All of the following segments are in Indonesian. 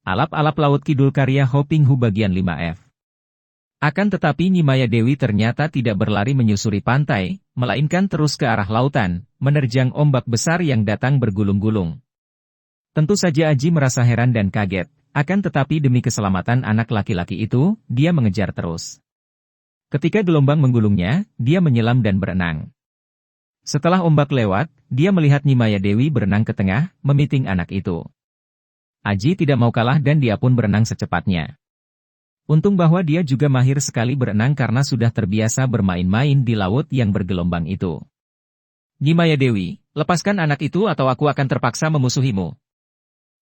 Alap-alap Laut Kidul karya Hoping Hu bagian 5F. Akan tetapi Nimaya Dewi ternyata tidak berlari menyusuri pantai, melainkan terus ke arah lautan, menerjang ombak besar yang datang bergulung-gulung. Tentu saja Aji merasa heran dan kaget, akan tetapi demi keselamatan anak laki-laki itu, dia mengejar terus. Ketika gelombang menggulungnya, dia menyelam dan berenang. Setelah ombak lewat, dia melihat Nimaya Dewi berenang ke tengah, memiting anak itu. Aji tidak mau kalah dan dia pun berenang secepatnya. Untung bahwa dia juga mahir sekali berenang karena sudah terbiasa bermain-main di laut yang bergelombang itu. Nimaya Dewi, lepaskan anak itu atau aku akan terpaksa memusuhimu.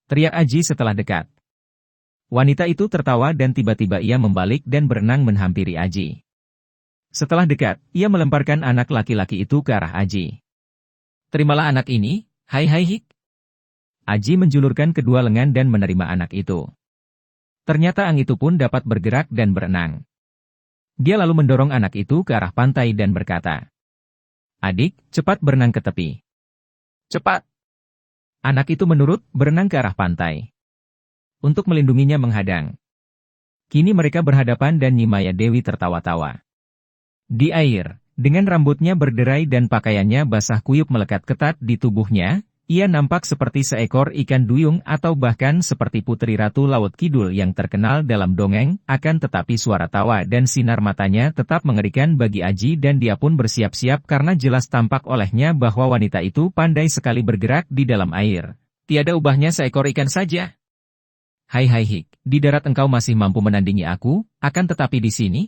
Teriak Aji setelah dekat. Wanita itu tertawa dan tiba-tiba ia membalik dan berenang menghampiri Aji. Setelah dekat, ia melemparkan anak laki-laki itu ke arah Aji. Terimalah anak ini, hai hik. Aji menjulurkan kedua lengan dan menerima anak itu. Ternyata ang itu pun dapat bergerak dan berenang. Dia lalu mendorong anak itu ke arah pantai dan berkata, "Adik, cepat berenang ke tepi." "Cepat." Anak itu menurut, berenang ke arah pantai. Untuk melindunginya menghadang. Kini mereka berhadapan dan Nimaya Dewi tertawa-tawa. Di air, dengan rambutnya berderai dan pakaiannya basah kuyup melekat ketat di tubuhnya, ia nampak seperti seekor ikan duyung atau bahkan seperti Putri Ratu Laut Kidul yang terkenal dalam dongeng, akan tetapi suara tawa dan sinar matanya tetap mengerikan bagi Aji dan dia pun bersiap-siap karena jelas tampak olehnya bahwa wanita itu pandai sekali bergerak di dalam air. Tiada ubahnya seekor ikan saja. Hai hik, di darat engkau masih mampu menandingi aku, akan tetapi di sini?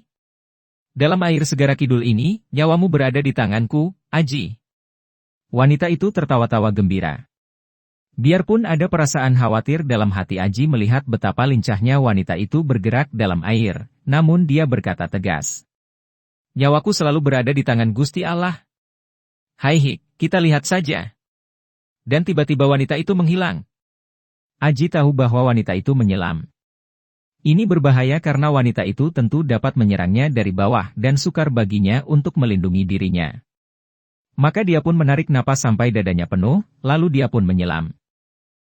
Dalam air segara kidul ini, nyawamu berada di tanganku, Aji. Wanita itu tertawa-tawa gembira. Biarpun ada perasaan khawatir dalam hati Aji melihat betapa lincahnya wanita itu bergerak dalam air, namun dia berkata tegas. Nyawaku selalu berada di tangan Gusti Allah. Hai hik, kita lihat saja. Dan tiba-tiba wanita itu menghilang. Aji tahu bahwa wanita itu menyelam. Ini berbahaya karena wanita itu tentu dapat menyerangnya dari bawah dan sukar baginya untuk melindungi dirinya. Maka dia pun menarik napas sampai dadanya penuh, lalu dia pun menyelam.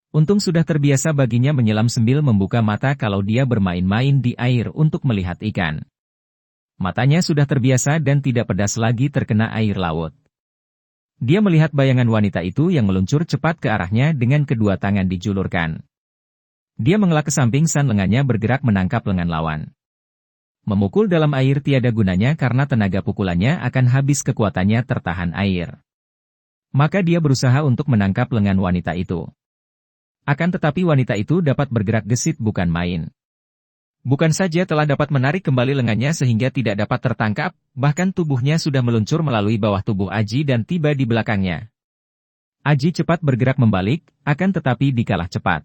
Untung sudah terbiasa baginya menyelam sambil membuka mata kalau dia bermain-main di air untuk melihat ikan. Matanya sudah terbiasa dan tidak pedas lagi terkena air laut. Dia melihat bayangan wanita itu yang meluncur cepat ke arahnya dengan kedua tangan dijulurkan. Dia mengelak ke samping dan lengannya bergerak menangkap lengan lawan. Memukul dalam air tiada gunanya karena tenaga pukulannya akan habis kekuatannya tertahan air. Maka dia berusaha untuk menangkap lengan wanita itu. Akan tetapi wanita itu dapat bergerak gesit bukan main. Bukan saja telah dapat menarik kembali lengannya sehingga tidak dapat tertangkap, bahkan tubuhnya sudah meluncur melalui bawah tubuh Aji dan tiba di belakangnya. Aji cepat bergerak membalik, akan tetapi dikalah cepat.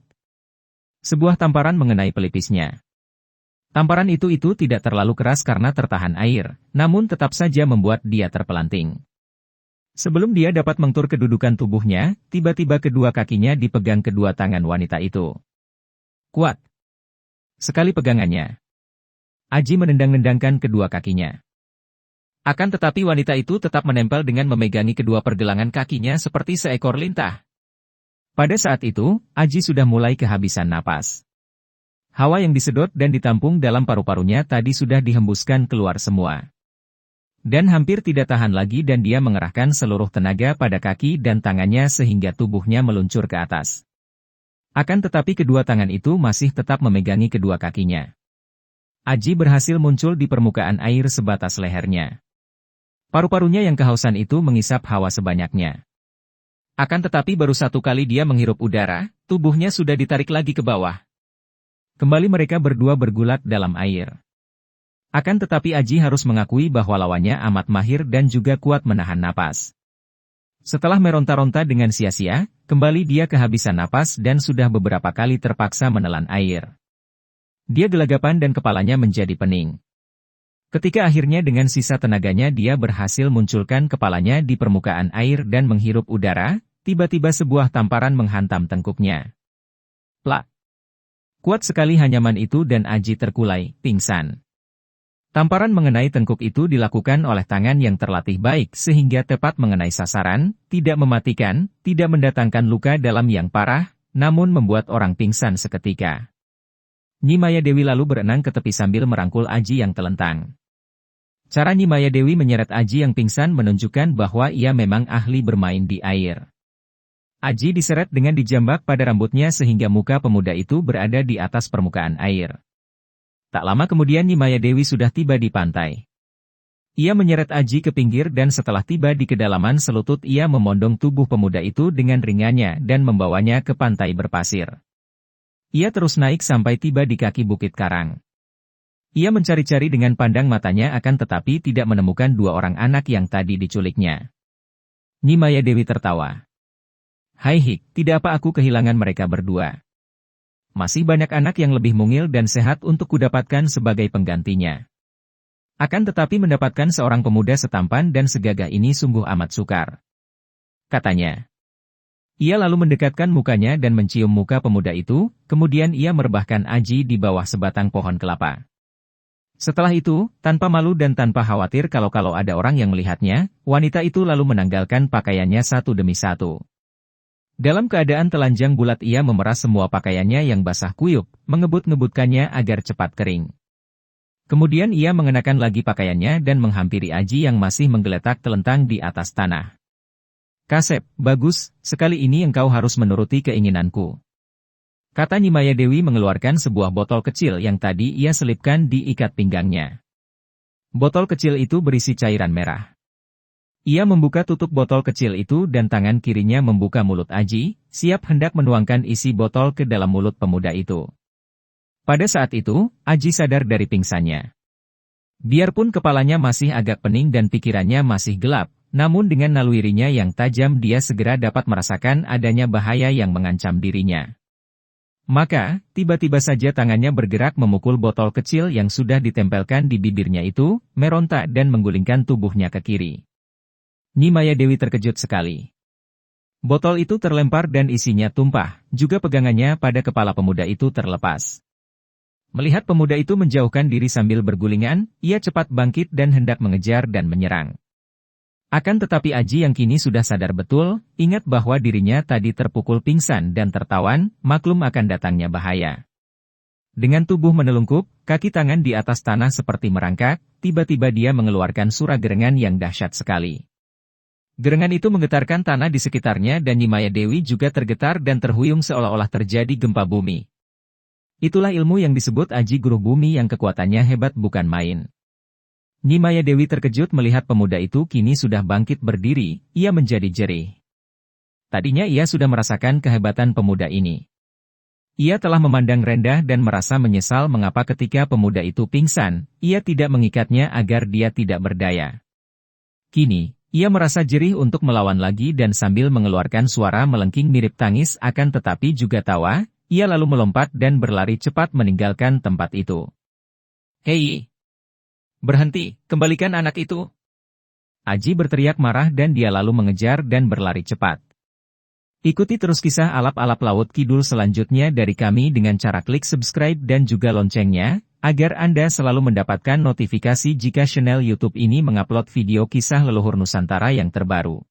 Sebuah tamparan mengenai pelipisnya. Tamparan itu tidak terlalu keras karena tertahan air, namun tetap saja membuat dia terpelanting. Sebelum dia dapat mengatur kedudukan tubuhnya, tiba-tiba kedua kakinya dipegang kedua tangan wanita itu. Kuat sekali pegangannya. Aji menendang-nendangkan kedua kakinya. Akan tetapi wanita itu tetap menempel dengan memegangi kedua pergelangan kakinya seperti seekor lintah. Pada saat itu, Aji sudah mulai kehabisan napas. Hawa yang disedot dan ditampung dalam paru-parunya tadi sudah dihembuskan keluar semua. Dan hampir tidak tahan lagi dan dia mengerahkan seluruh tenaga pada kaki dan tangannya sehingga tubuhnya meluncur ke atas. Akan tetapi kedua tangan itu masih tetap memegangi kedua kakinya. Aji berhasil muncul di permukaan air sebatas lehernya. Paru-parunya yang kehausan itu mengisap hawa sebanyaknya. Akan tetapi baru satu kali dia menghirup udara, tubuhnya sudah ditarik lagi ke bawah. Kembali mereka berdua bergulat dalam air. Akan tetapi Aji harus mengakui bahwa lawannya amat mahir dan juga kuat menahan napas. Setelah meronta-ronta dengan sia-sia, kembali dia kehabisan napas dan sudah beberapa kali terpaksa menelan air. Dia gelagapan dan kepalanya menjadi pening. Ketika akhirnya dengan sisa tenaganya dia berhasil munculkan kepalanya di permukaan air dan menghirup udara, tiba-tiba sebuah tamparan menghantam tengkuknya. Plak! Kuat sekali hanyaman itu dan Aji terkulai, pingsan. Tamparan mengenai tengkuk itu dilakukan oleh tangan yang terlatih baik sehingga tepat mengenai sasaran, tidak mematikan, tidak mendatangkan luka dalam yang parah, namun membuat orang pingsan seketika. Nyi Maya Dewi lalu berenang ke tepi sambil merangkul Aji yang telentang. Cara Nyi Maya Dewi menyeret Aji yang pingsan menunjukkan bahwa ia memang ahli bermain di air. Aji diseret dengan dijambak pada rambutnya sehingga muka pemuda itu berada di atas permukaan air. Tak lama kemudian Nyi Maya Dewi sudah tiba di pantai. Ia menyeret Aji ke pinggir dan setelah tiba di kedalaman selutut ia memondong tubuh pemuda itu dengan ringannya dan membawanya ke pantai berpasir. Ia terus naik sampai tiba di kaki Bukit Karang. Ia mencari-cari dengan pandang matanya akan tetapi tidak menemukan dua orang anak yang tadi diculiknya. Nyi Maya Dewi tertawa. Hai Hik, tidak apa aku kehilangan mereka berdua. Masih banyak anak yang lebih mungil dan sehat untuk kudapatkan sebagai penggantinya. Akan tetapi mendapatkan seorang pemuda setampan dan segagah ini sungguh amat sukar. Katanya. Ia lalu mendekatkan mukanya dan mencium muka pemuda itu, kemudian ia merebahkan Aji di bawah sebatang pohon kelapa. Setelah itu, tanpa malu dan tanpa khawatir kalau ada orang yang melihatnya, wanita itu lalu menanggalkan pakaiannya satu demi satu. Dalam keadaan telanjang bulat ia memeras semua pakaiannya yang basah kuyup, mengebut-ngebutkannya agar cepat kering. Kemudian ia mengenakan lagi pakaiannya dan menghampiri Aji yang masih menggeletak telentang di atas tanah. Kasep, bagus, sekali ini engkau harus menuruti keinginanku. Kata Nyi Maya Dewi mengeluarkan sebuah botol kecil yang tadi ia selipkan di ikat pinggangnya. Botol kecil itu berisi cairan merah. Ia membuka tutup botol kecil itu dan tangan kirinya membuka mulut Aji, siap hendak menuangkan isi botol ke dalam mulut pemuda itu. Pada saat itu, Aji sadar dari pingsannya. Biarpun kepalanya masih agak pening dan pikirannya masih gelap, namun dengan nalurinya yang tajam dia segera dapat merasakan adanya bahaya yang mengancam dirinya. Maka, tiba-tiba saja tangannya bergerak memukul botol kecil yang sudah ditempelkan di bibirnya itu, meronta dan menggulingkan tubuhnya ke kiri. Nyi Maya Dewi terkejut sekali. Botol itu terlempar dan isinya tumpah, juga pegangannya pada kepala pemuda itu terlepas. Melihat pemuda itu menjauhkan diri sambil bergulingan, ia cepat bangkit dan hendak mengejar dan menyerang. Akan tetapi Aji yang kini sudah sadar betul, ingat bahwa dirinya tadi terpukul pingsan dan tertawan, maklum akan datangnya bahaya. Dengan tubuh menelungkup, kaki tangan di atas tanah seperti merangkak, tiba-tiba dia mengeluarkan sura gerengan yang dahsyat sekali. Gerengan itu menggetarkan tanah di sekitarnya dan Nyi Maya Dewi juga tergetar dan terhuyung seolah-olah terjadi gempa bumi. Itulah ilmu yang disebut Aji Guru Bumi yang kekuatannya hebat bukan main. Nyi Maya Dewi terkejut melihat pemuda itu kini sudah bangkit berdiri, ia menjadi jerih. Tadinya ia sudah merasakan kehebatan pemuda ini. Ia telah memandang rendah dan merasa menyesal mengapa ketika pemuda itu pingsan, ia tidak mengikatnya agar dia tidak berdaya. Kini, ia merasa jerih untuk melawan lagi dan sambil mengeluarkan suara melengking mirip tangis akan tetapi juga tawa, ia lalu melompat dan berlari cepat meninggalkan tempat itu. Hei! Berhenti, kembalikan anak itu. Aji berteriak marah dan dia lalu mengejar dan berlari cepat. Ikuti terus kisah alap-alap Laut Kidul selanjutnya dari kami dengan cara klik subscribe dan juga loncengnya, agar Anda selalu mendapatkan notifikasi jika channel YouTube ini mengupload video kisah leluhur Nusantara yang terbaru.